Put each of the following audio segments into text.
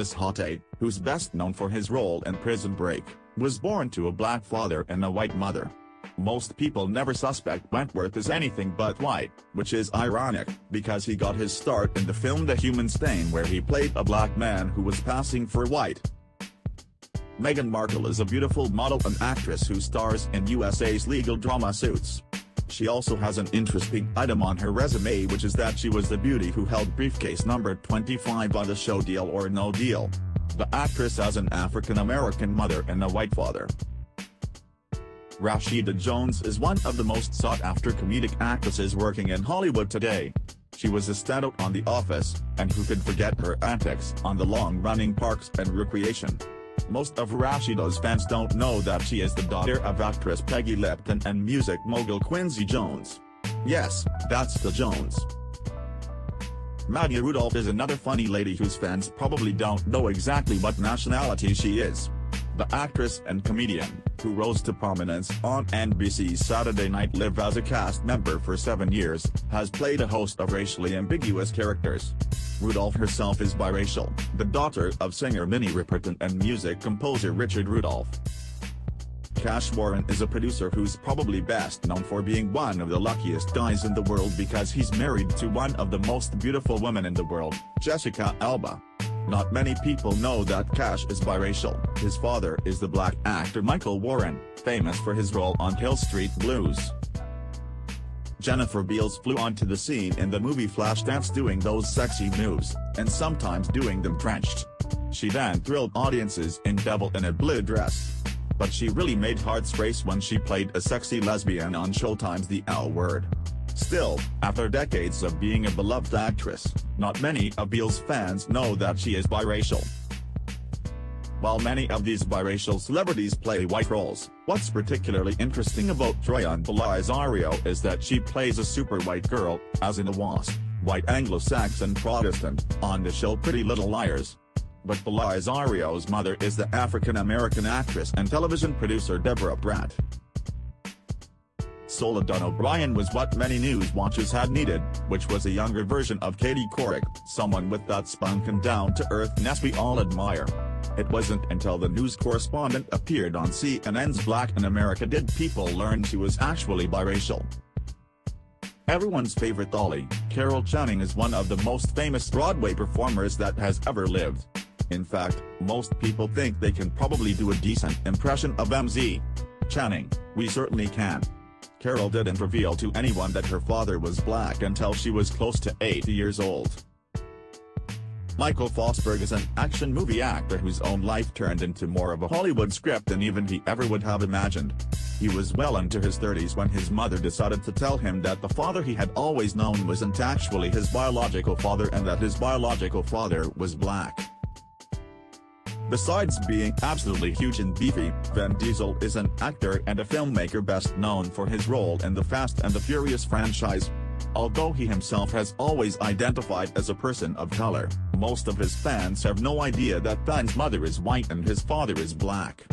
This hottie, who's best known for his role in Prison Break, was born to a black father and a white mother. Most people never suspect Wentworth is anything but white, which is ironic, because he got his start in the film The Human Stain, where he played a black man who was passing for white. Meaghan Marshall is a beautiful model and actress who stars in USA's legal drama Suits. She also has an interesting item on her resume, which is that she was the beauty who held briefcase number 25 on the show Deal or No Deal. The actress has an African-American mother and a white father. Rashida Jones is one of the most sought-after comedic actresses working in Hollywood today. She was a standout on The Office, and who could forget her antics on the long-running Parks and Recreation. Most of Rashida's fans don't know that she is the daughter of actress Peggy Lipton and music mogul Quincy Jones. Yes, that's the Jones. Maya Rudolph is another funny lady whose fans probably don't know exactly what nationality she is. The actress and comedian, who rose to prominence on NBC's Saturday Night Live as a cast member for 7 years, has played a host of racially ambiguous characters. Rudolph herself is biracial, the daughter of singer Minnie Riperton and music composer Richard Rudolph. Cash Warren is a producer who's probably best known for being one of the luckiest guys in the world because he's married to one of the most beautiful women in the world, Jessica Alba. Not many people know that Cash is biracial. His father is the black actor Michael Warren, famous for his role on Hill Street Blues. Jennifer Beals flew onto the scene in the movie Flashdance doing those sexy moves, and sometimes doing them drenched. She then thrilled audiences in Devil in a Blue Dress. But she really made hearts race when she played a sexy lesbian on Showtime's The L Word. Still, after decades of being a beloved actress, not many of Beals' fans know that she is biracial. While many of these biracial celebrities play white roles, what's particularly interesting about Troian Belisario is that she plays a super white girl, as in a WASP, white Anglo-Saxon Protestant, on the show Pretty Little Liars. But Belisario's mother is the African-American actress and television producer Deborah Pratt. Soledad OBrien was what many news watchers had needed, which was a younger version of Katie Couric, someone with that spunk and down-to-earthness we all admire. It wasn't until the news correspondent appeared on CNN's Black in America did people learn she was actually biracial. Everyone's favorite dolly, Carol Channing, is one of the most famous Broadway performers that has ever lived. In fact, most people think they can probably do a decent impression of MZ. Channing, we certainly can. Carol didn't reveal to anyone that her father was black until she was close to 80 years old. Michael Fosberg is an action movie actor whose own life turned into more of a Hollywood script than even he ever would have imagined. He was well into his 30s when his mother decided to tell him that the father he had always known wasn't actually his biological father and that his biological father was black. Besides being absolutely huge and beefy, Vin Diesel is an actor and a filmmaker best known for his role in the Fast and the Furious franchise. Although he himself has always identified as a person of color, most of his fans have no idea that Vin's mother is white and his father is black.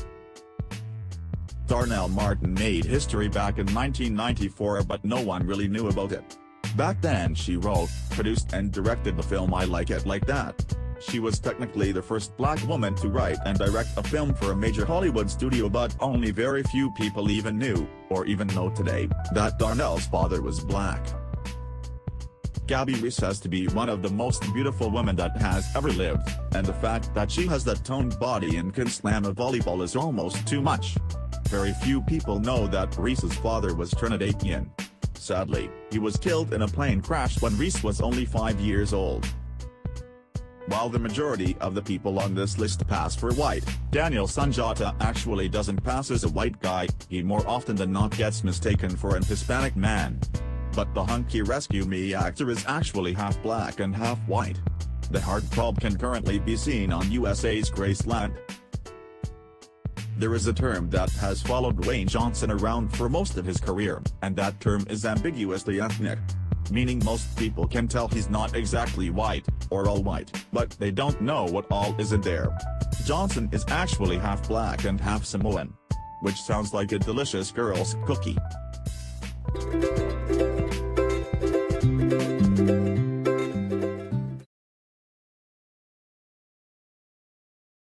Darnell Martin made history back in 1994, but no one really knew about it. Back then she wrote, produced and directed the film I Like It Like That. She was technically the first black woman to write and direct a film for a major Hollywood studio, but only very few people even knew, or even know today, that Darnell's father was black. Gabby Reece has to be one of the most beautiful women that has ever lived, and the fact that she has that toned body and can slam a volleyball is almost too much. Very few people know that Reece's father was Trinidadian. Sadly, he was killed in a plane crash when Reece was only 5 years old. While the majority of the people on this list pass for white, Daniel Sanjaya actually doesn't pass as a white guy. He more often than not gets mistaken for an Hispanic man. But the hunky Rescue Me actor is actually half black and half white. The heartthrob can currently be seen on USA's Graceland. There is a term that has followed Dwayne Johnson around for most of his career, and that term is ambiguously ethnic. Meaning most people can tell he's not exactly white, or all white, but they don't know what all is in there. Johnson is actually half black and half Samoan. Which sounds like a delicious girl's cookie.